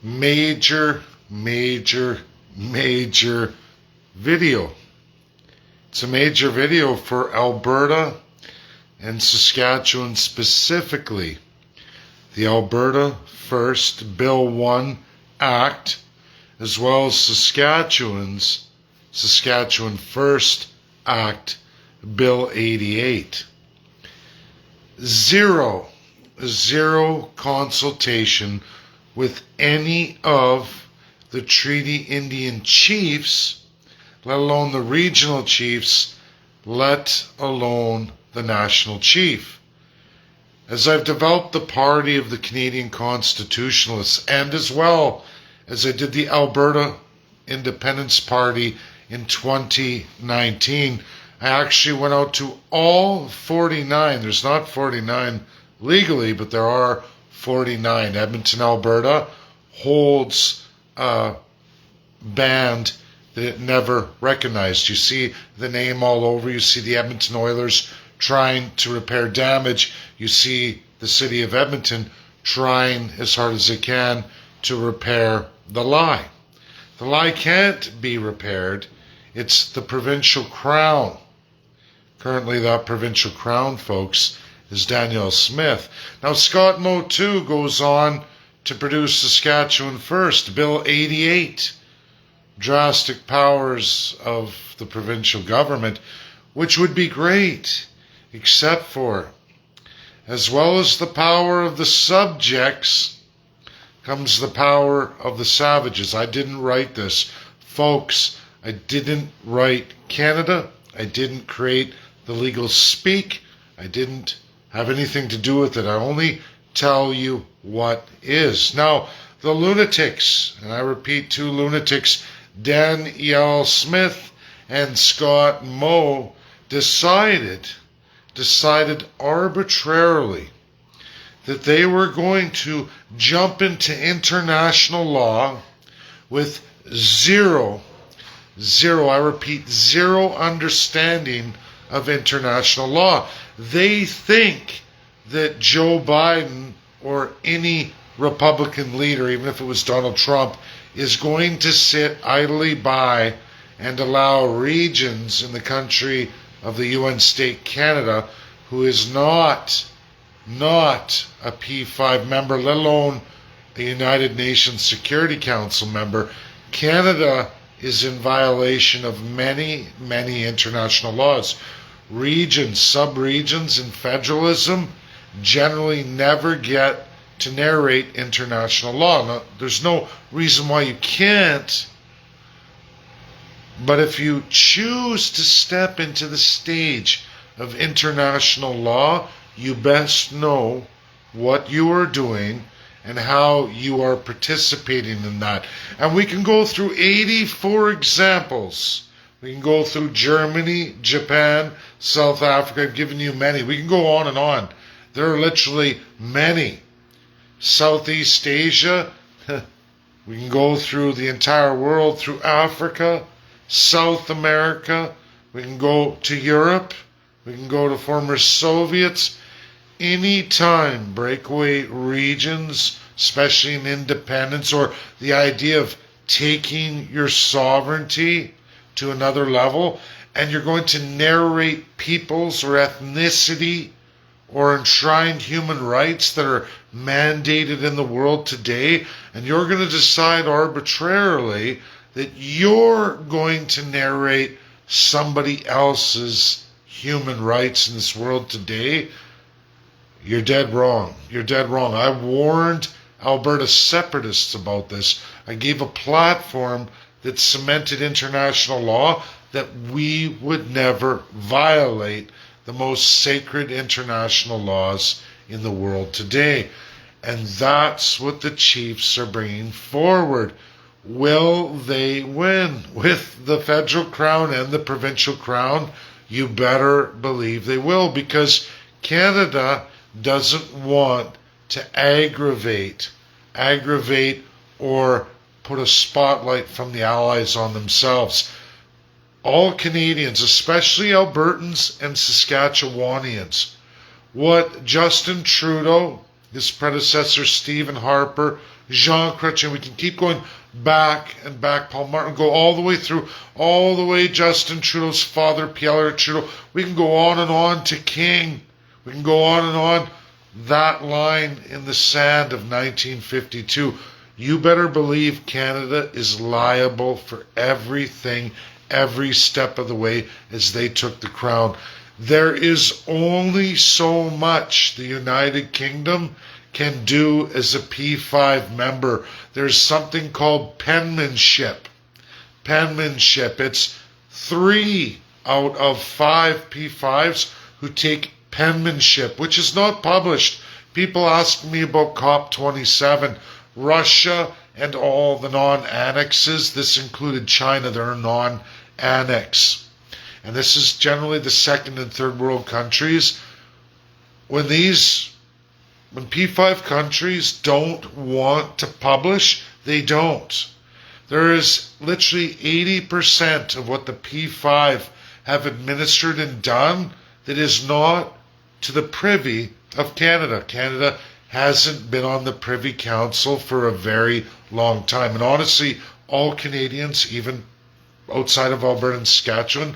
major, major, major video. It's a major video for Alberta and Saskatchewan specifically. The Alberta First Bill 1 Act, as well as Saskatchewan's Saskatchewan First Act, Bill 88. Zero consultation with any of the Treaty Indian chiefs, let alone the regional chiefs, let alone the national chief. As I've developed the party of the Canadian Constitutionalists, and as well as I did the Alberta Independence Party in 2019, I actually went out to all 49. There's not 49 legally, but there are 49. Edmonton, Alberta holds a band that it never recognized. You see the name all over. You see the Edmonton Oilers trying to repair damage. You see the city of Edmonton trying as hard as they can to repair the lie. The lie can't be repaired. It's the provincial crown. Currently, that provincial crown, folks, is Danielle Smith. Now, Scott Moe, too, goes on to produce Saskatchewan First, Bill 88, drastic powers of the provincial government, which would be great, except for, as well as the power of the subjects, comes the power of the savages. I didn't write this. Folks, I didn't write Canada. I didn't create the legal speak. I didn't have anything to do with it. I only tell you what is. Now, the lunatics, and I repeat, two lunatics, Danielle Smith and Scott Moe, decided arbitrarily that they were going to jump into international law with zero, I repeat, zero understanding of international law. They think that Joe Biden or any Republican leader, even if it was Donald Trump, is going to sit idly by and allow regions in the country of the UN state Canada, who is not a P5 member, let alone a United Nations Security Council member. Canada is in violation of many, many international laws. Regions, sub-regions, and federalism generally never get to narrate international law. Now, there's no reason why you can't, but if you choose to step into the stage of international law, you best know what you are doing and how you are participating in that. And we can go through 84 examples. We can go through Germany, Japan, South Africa. I've given you many. We can go on and on. There are literally many. Southeast Asia. We can go through the entire world, through Africa, South America. We can go to Europe. We can go to former Soviets. Anytime breakaway regions, especially in independence, or the idea of taking your sovereignty to another level, and you're going to narrate peoples or ethnicity or enshrined human rights that are mandated in the world today, and you're going to decide arbitrarily that you're going to narrate somebody else's human rights in this world today, you're dead wrong. You're dead wrong. I warned Alberta separatists about this. I gave a platform that cemented international law that we would never violate the most sacred international laws in the world today. And that's what the Chiefs are bringing forward. Will they win with the federal crown and the provincial crown? You better believe they will, because Canada doesn't want to aggravate or put a spotlight from the Allies on themselves. All Canadians, especially Albertans and Saskatchewanians, what Justin Trudeau, his predecessor Stephen Harper, Jean Chrétien. We can keep going back and back. Paul Martin, go all the way through, all the way Justin Trudeau's father, Pierre Trudeau. We can go on to King. We can go on and on. That line in the sand of 1952. You better believe Canada is liable for everything, every step of the way as they took the crown. There is only so much the United Kingdom can do as a P5 member. There's something called penmanship. Penmanship. It's 3 out of 5 P5s who take penmanship, which is not published. People ask me about COP27. Russia and all the non-annexes. This included China. They're non-annex. And this is generally the second and third world countries. When P5 countries don't want to publish, they don't. There is literally 80% of what the P5 have administered and done that is not to the privy of Canada. Canada hasn't been on the Privy Council for a very long time. And honestly, all Canadians, even outside of Alberta and Saskatchewan,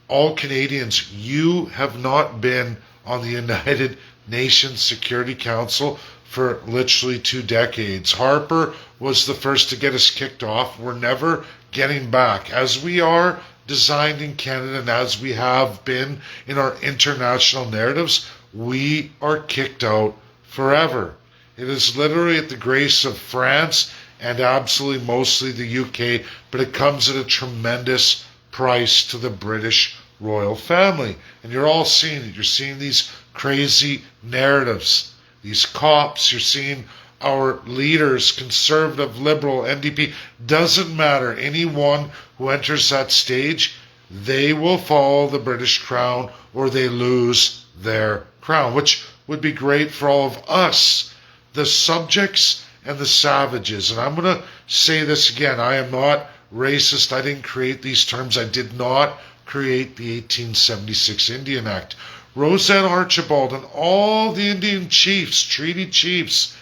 all Canadians, you have not been on the United Nations Security Council for literally 2 decades. Harper was the first to get us kicked off. We're never getting back. As we are designed in Canada and as we have been in our international narratives, we are kicked out forever. It is literally at the grace of France and absolutely mostly the UK, but it comes at a tremendous price to the British royal family. And you're all seeing it. You're seeing these crazy narratives, these cops. You're seeing our leaders, conservative, liberal, NDP. Doesn't matter. Anyone who enters that stage, they will follow the British crown or they lose their crown, which would be great for all of us, the subjects and the savages. And I'm going to say this again. I am not racist. I didn't create these terms. I did not create the 1876 Indian Act. Roseanne Archibald and all the Indian chiefs, treaty chiefs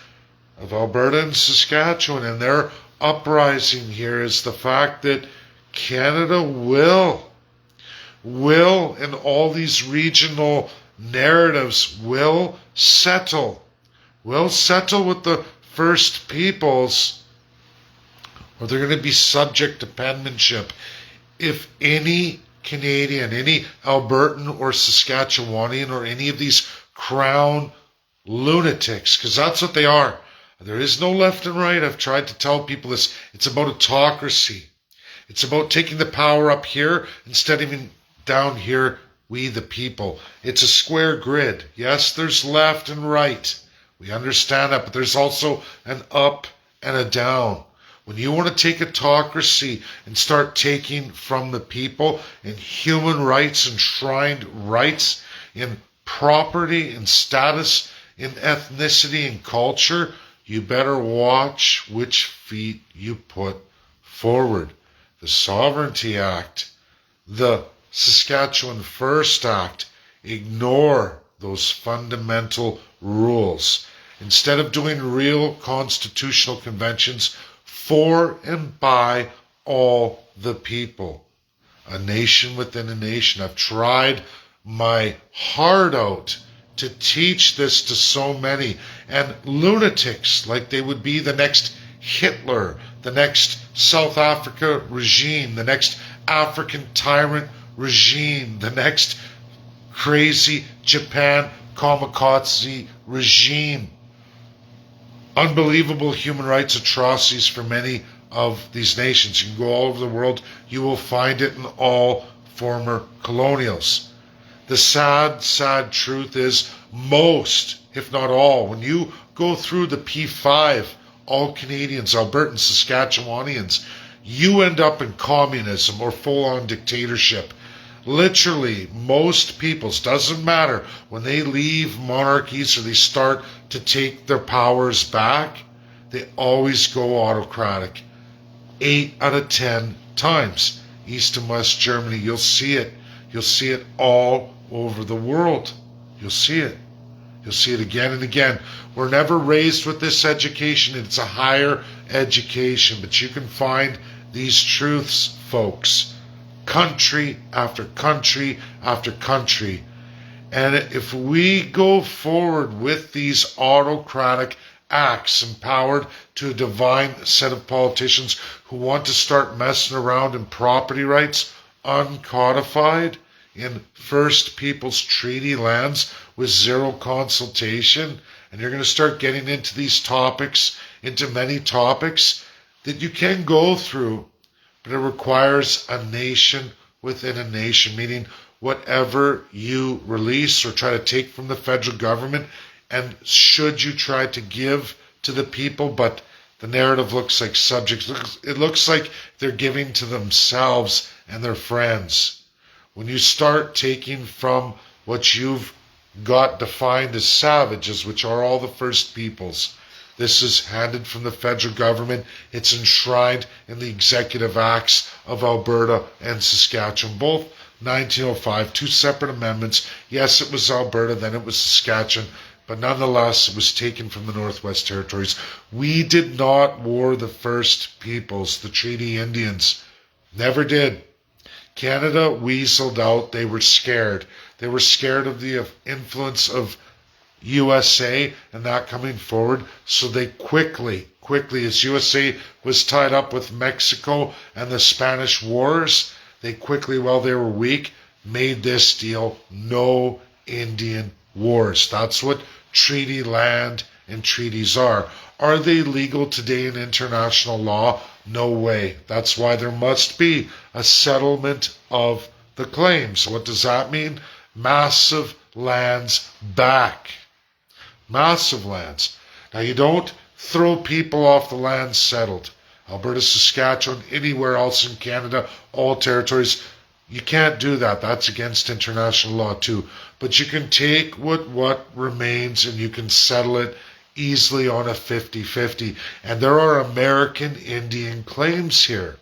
of Alberta and Saskatchewan, and their uprising here is the fact that Canada will in all these regional narratives will settle with the First Peoples, or they're going to be subject to penmanship. If any Canadian, any Albertan or Saskatchewanian or any of these crown lunatics, because that's what they are. There is no left and right. I've tried to tell people this. It's about autocracy. It's about taking the power up here instead of even down here, we the people. It's a square grid. Yes, there's left and right. We understand that, but there's also an up and a down. When you want to take autocracy and start taking from the people in human rights, enshrined rights, in property and status, in ethnicity and culture, you better watch which feet you put forward. The Sovereignty Act, the Saskatchewan First Act, ignore those fundamental rules. Instead of doing real constitutional conventions for and by all the people. A nation within a nation. I've tried my heart out to teach this to so many. And lunatics, like they would be the next Hitler, the next South Africa regime, the next African tyrant regime, the next crazy Japan kamikaze regime. Unbelievable human rights atrocities for many of these nations. You can go all over the world. You will find it in all former colonials. The sad, sad truth is most, if not all, when you go through the P5, all Canadians, Albertans, Saskatchewanians, you end up in communism or full-on dictatorship. Literally, most peoples, doesn't matter, when they leave monarchies or they start to take their powers back, they always go autocratic. 8 out of 10 times. East and West Germany, you'll see it. You'll see it all over the world. You'll see it. You'll see it again and again. We're never raised with this education. It's a higher education. But you can find these truths, folks, country after country after country. And if we go forward with these autocratic acts empowered to a divine set of politicians who want to start messing around in property rights uncodified in First Peoples Treaty lands with zero consultation, and you're going to start getting into these topics, into many topics that you can go through, but it requires a nation within a nation, meaning whatever you release or try to take from the federal government, and should you try to give to the people, but the narrative looks like subjects. It looks like they're giving to themselves and their friends. When you start taking from what you've got defined as savages, which are all the First Peoples, this is handed from the federal government. It's enshrined in the executive acts of Alberta and Saskatchewan, both 1905, two separate amendments. Yes, it was Alberta, then it was Saskatchewan, but nonetheless, it was taken from the Northwest Territories. We did not war the First Peoples, the Treaty Indians. Never did. Canada weaseled out. They were scared. They were scared of the influence of USA and that coming forward. So they quickly, as USA was tied up with Mexico and the Spanish Wars, they quickly, while they were weak, made this deal: no Indian wars. That's what treaty land and treaties are. Are they legal today in international law? No way. That's why there must be a settlement of the claims. What does that mean? Massive lands back. Massive lands. Now, you don't throw people off the land settled. Alberta, Saskatchewan, anywhere else in Canada, all territories. You can't do that. That's against international law too. But you can take what remains and you can settle it easily on a 50-50. And there are American Indian claims here.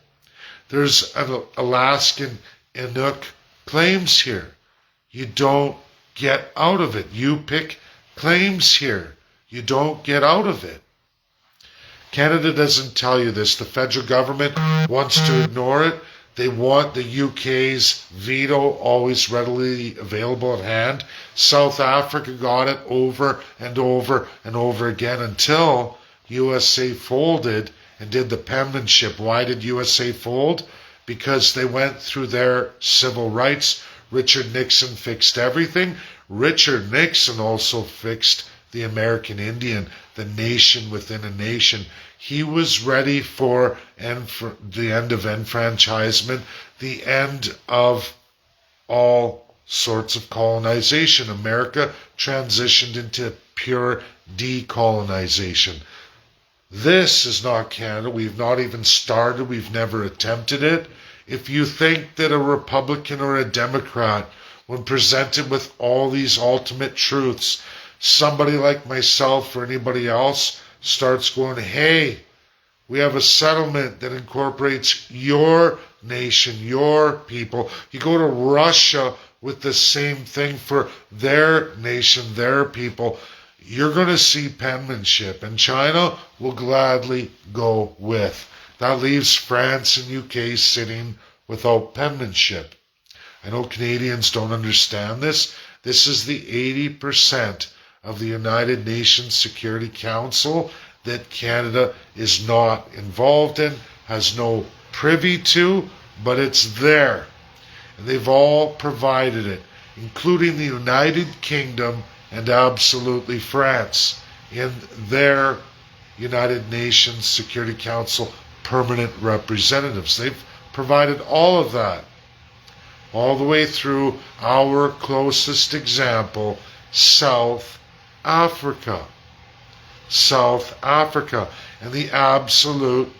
There's an Alaskan Inuk claims here. You don't get out of it. You pick claims here. You don't get out of it. Canada doesn't tell you this. The federal government wants to ignore it. They want the UK's veto always readily available at hand. South Africa got it over and over and over again until USA folded and did the penmanship. Why did USA fold? Because they went through their civil rights. Richard Nixon fixed everything. Richard Nixon also fixed the American Indian, the nation within a nation. He was ready for the end of enfranchisement, the end of all sorts of colonization. America transitioned into pure decolonization. This is not Canada. We've not even started. We've never attempted it. If you think that a Republican or a Democrat, when presented with all these ultimate truths, somebody like myself or anybody else starts going, hey, we have a settlement that incorporates your nation, your people. You go to Russia with the same thing for their nation, their people. You're going to see penmanship, and China will gladly go with. That leaves France and UK sitting without penmanship. I know Canadians don't understand this. This is the 80% of the United Nations Security Council that Canada is not involved in, has no privy to, but it's there. And they've all provided it, including the United Kingdom and absolutely France in their United Nations Security Council permanent representatives. They've provided all of that, all the way through our closest example, South Africa. South Africa, and the absolute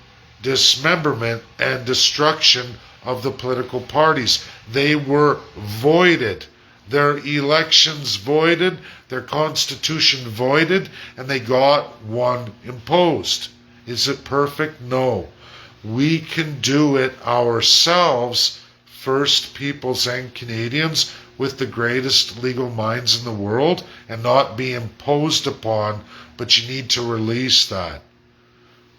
dismemberment and destruction of the political parties. They were voided. Their elections voided, their constitution voided, and they got one imposed. Is it perfect? No. We can do it ourselves, First Peoples and Canadians, with the greatest legal minds in the world and not be imposed upon, but you need to release that.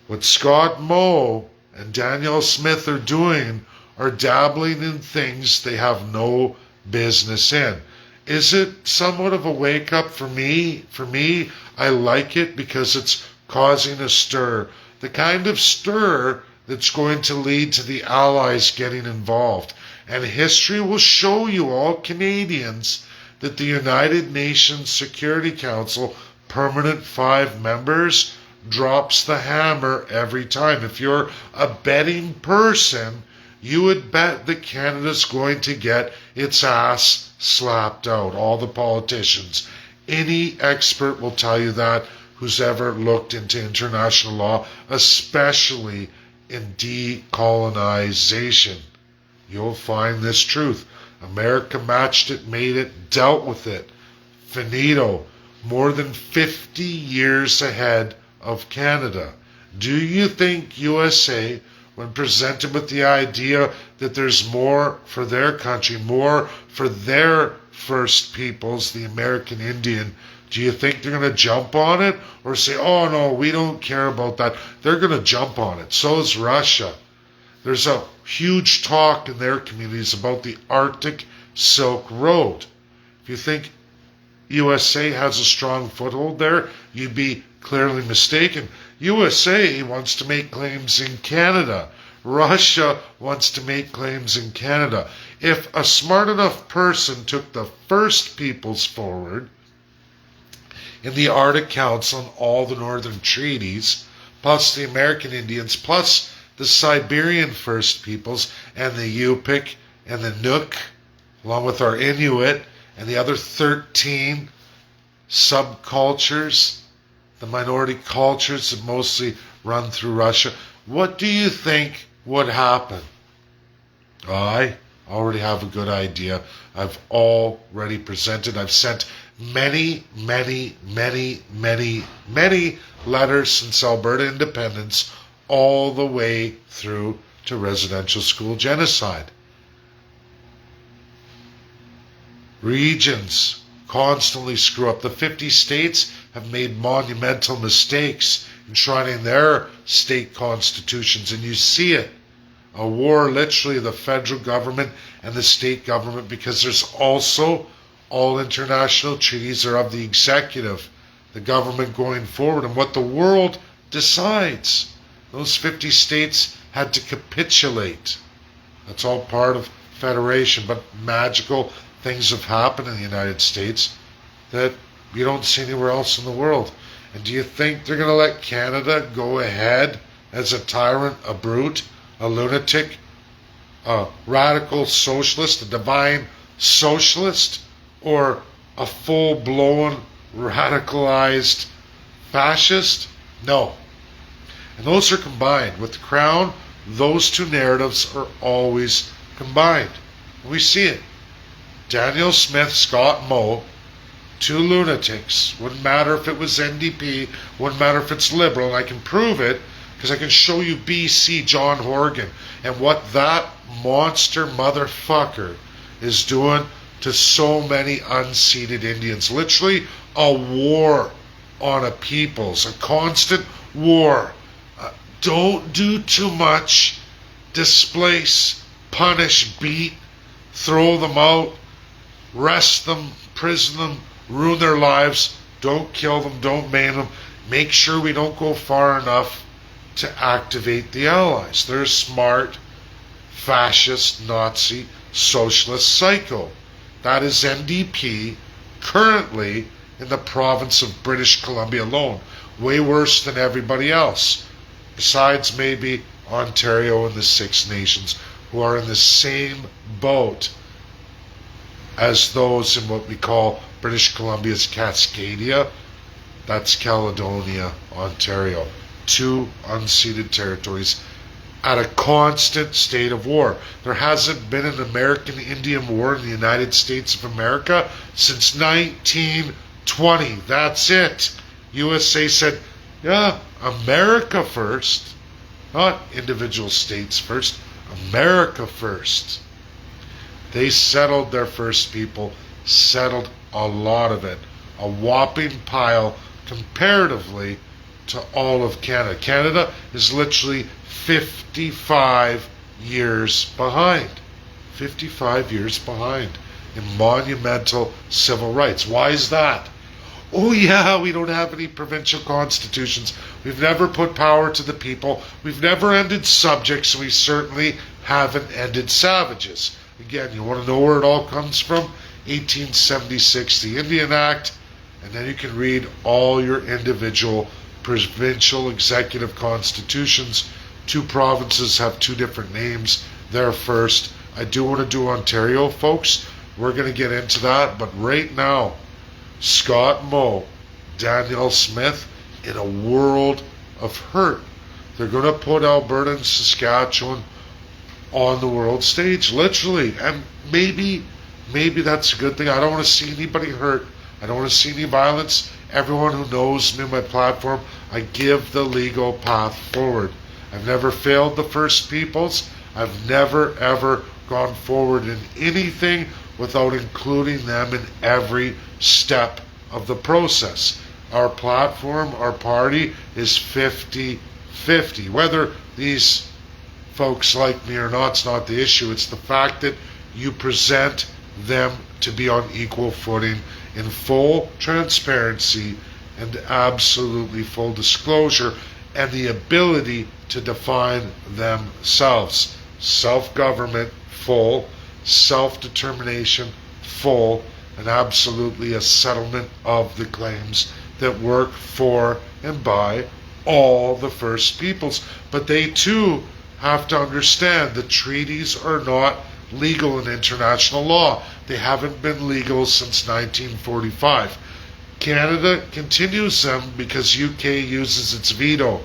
What Scott Moe and Danielle Smith are doing are dabbling in things they have no business in. Is it somewhat of a wake-up for me? For me, I like it because it's causing a stir. The kind of stir that's going to lead to the Allies getting involved. And history will show you, all Canadians, that the United Nations Security Council, permanent 5 members, drops the hammer every time. If you're a betting person, you would bet that Canada's going to get its ass slapped out. All the politicians. Any expert will tell you that who's ever looked into international law, especially in decolonization. You'll find this truth. America matched it, made it, dealt with it. Finito. More than 50 years ahead of Canada. Do you think USA, when presented with the idea that there's more for their country, more for their first peoples, the American Indian, do you think they're going to jump on it or say, oh no, we don't care about that? They're going to jump on it. So is Russia. There's a huge talk in their communities about the Arctic Silk Road. If you think USA has a strong foothold there, you'd be clearly mistaken. USA wants to make claims in Canada. Russia wants to make claims in Canada. If a smart enough person took the first peoples forward in the Arctic Council and all the northern treaties, plus the American Indians, plus the Siberian First Peoples and the Yupik and the Nook, along with our Inuit and the other 13 subcultures, the minority cultures that mostly run through Russia, what do you think would happen? I already have a good idea. I've already presented. I've sent many letters since Alberta independence, all the way through to residential school genocide. Regions constantly screw up. The 50 states have made monumental mistakes enshrining their state constitutions, and you see it. A war, literally, the federal government and the state government, because there's also all international treaties are of the executive, the government going forward, and what the world decides. Those 50 states had to capitulate. That's all part of federation, but magical things have happened in the United States that you don't see anywhere else in the world. And do you think they're going to let Canada go ahead as a tyrant, a brute, a lunatic, a radical socialist, a divine socialist, or a full-blown radicalized fascist? No. And those are combined. With the Crown, those two narratives are always combined. And we see it. Danielle Smith, Scott Moe, 2 lunatics. Wouldn't matter if it was NDP, wouldn't matter if it's Liberal, and I can prove it because I can show you BC John Horgan and what that monster motherfucker is doing to so many unceded Indians. Literally a war on a peoples, a constant war. Don't do too much. Displace, punish, beat, throw them out, arrest them, prison them, ruin their lives. Don't kill them, don't maim them. Make sure we don't go far enough to activate the Allies. They're a smart, fascist, Nazi, socialist psycho. That is NDP currently in the province of British Columbia alone. Way worse than everybody else. Besides maybe Ontario and the Six Nations, who are in the same boat as those in what we call British Columbia's Cascadia. That's Caledonia, Ontario. 2 unceded territories at a constant state of war. There hasn't been an American Indian war in the United States of America since 1920. That's it. USA said, yeah, America first, not individual states first, America first. They settled their first people, settled a lot of it, a whopping pile comparatively to all of Canada. Canada is literally 55 years behind. 55 years behind in monumental civil rights. Why is that? Oh yeah, we don't have any provincial constitutions. We've never put power to the people. We've never ended subjects. We certainly haven't ended savages. Again, you want to know where it all comes from? 1876, the Indian Act, and then you can read all your individual provincial executive constitutions. Two provinces have two different names. They're first. I do want to do Ontario, folks. We're going to get into that, but right now, Scott Moe, Danielle Smith, in a world of hurt. They're going to put Alberta and Saskatchewan on the world stage, literally. And maybe that's a good thing. I don't want to see anybody hurt. I don't want to see any violence. Everyone who knows me, my platform, I give the legal path forward. I've never failed the First Peoples. I've never, ever gone forward in anything without including them in every step of the process. Our platform, our party is 50-50. Whether these folks like me or not, it's not the issue. It's the fact that you present them to be on equal footing in full transparency and absolutely full disclosure and the ability to define themselves. Self-government, full. Self-determination, full. And absolutely a settlement of the claims that work for and by all the First Peoples. But they too have to understand the treaties are not legal in international law. They haven't been legal since 1945. Canada continues them because UK uses its veto.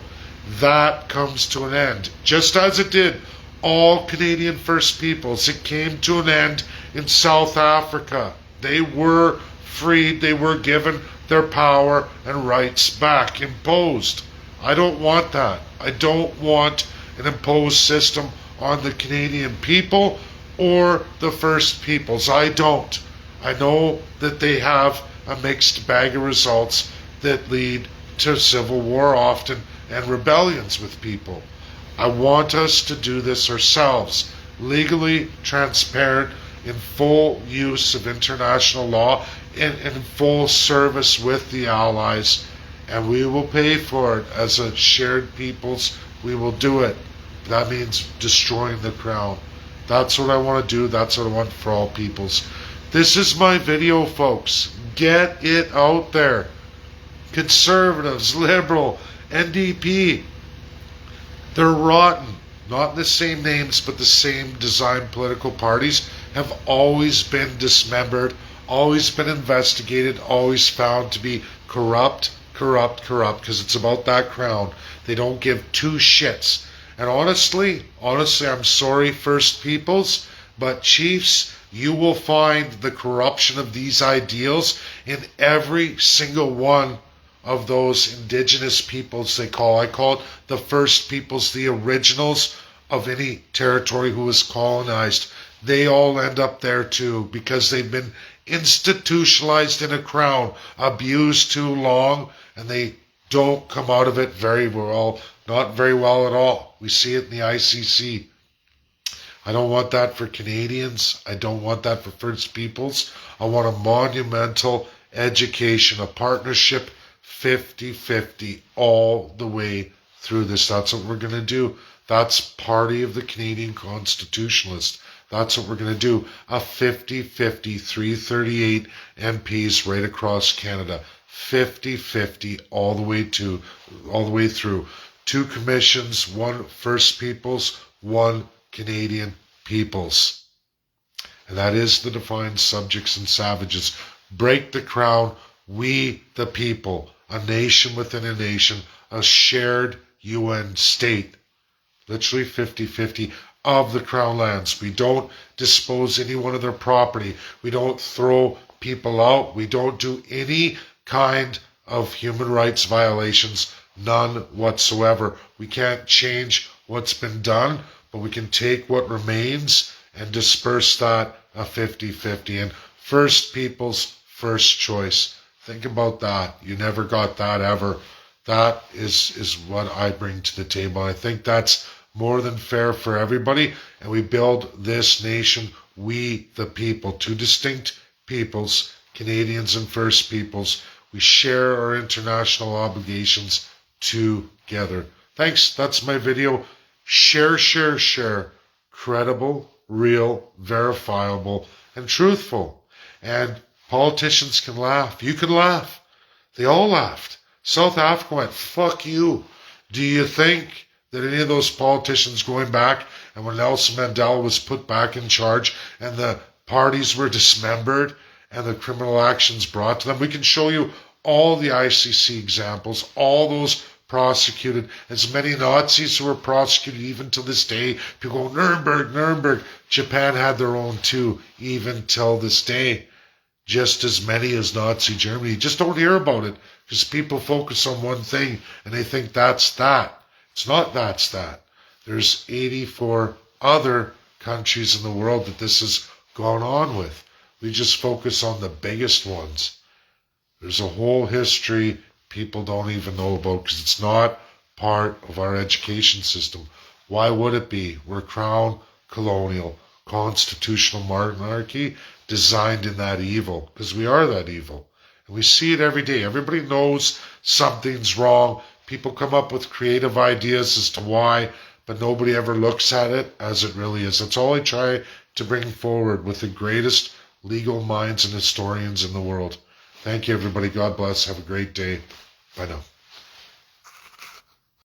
That comes to an end, just as it did all Canadian First Peoples. It came to an end in South Africa. They were freed, they were given their power and rights back, imposed. I don't want that. I don't want an imposed system on the Canadian people or the First Peoples. I don't. I know that they have a mixed bag of results that lead to civil war often and rebellions with people. I want us to do this ourselves, legally, transparent, in full use of international law, in full service with the Allies, and we will pay for it as a shared peoples. We will do it. That means destroying the crown. That's what I want to do. That's what I want for all peoples. This is my video, folks. Get it out there. Conservatives, Liberal, NDP, they're rotten. Not in the same names, but the same design political parties have always been dismembered, always been investigated, always found to be corrupt, because it's about that crown. They don't give two shits. And honestly, I'm sorry, First Peoples, but chiefs, you will find the corruption of these ideals in every single one of those indigenous peoples I call it the First Peoples, the originals of any territory who was colonized. They all end up there too because they've been institutionalized in a crown, abused too long, and they don't come out of it very well, not very well at all. We see it in the ICC. I don't want that for Canadians. I don't want that for First Peoples. I want a monumental education, a partnership, 50-50 all the way through this. That's what we're going to do. That's party of the Canadian Constitutionalists. That's what we're going to do. A 50-50, 338 MPs right across Canada. 50-50 all the way through. 2 commissions, 1 First Peoples, 1 Canadian Peoples. And that is the defined subjects and savages. Break the crown, we the people. A nation within a nation, a shared UN state. Literally 50-50 of the Crown lands. We don't dispose anyone of their property. We don't throw people out. We don't do any kind of human rights violations. None whatsoever. We can't change what's been done, but we can take what remains and disperse that a 50-50. And first people's first choice. Think about that. You never got that ever. That is what I bring to the table. I think that's more than fair for everybody. And we build this nation, we the people, two distinct peoples, Canadians and First Peoples. We share our international obligations together. Thanks. That's my video. Share, share, share. Credible, real, verifiable, and truthful. And politicians can laugh. You can laugh. They all laughed. South Africa went, fuck you. Do you think that any of those politicians going back, and when Nelson Mandela was put back in charge and the parties were dismembered and the criminal actions brought to them, we can show you all the ICC examples, all those prosecuted, as many Nazis who were prosecuted even to this day. People go, Nuremberg, Nuremberg. Japan had their own too, even till this day. Just as many as Nazi Germany. Just don't hear about it because people focus on one thing and they think that's that. It's not that's that. There's 84 other countries in the world that this has gone on with. We just focus on the biggest ones. There's a whole history people don't even know about because it's not part of our education system. Why would it be? We're crown colonial, constitutional monarchy designed in that evil because we are that evil. And we see it every day. Everybody knows something's wrong. People come up with creative ideas as to why, but nobody ever looks at it as it really is. That's all I try to bring forward with the greatest legal minds and historians in the world. Thank you, everybody. God bless. Have a great day. Bye now.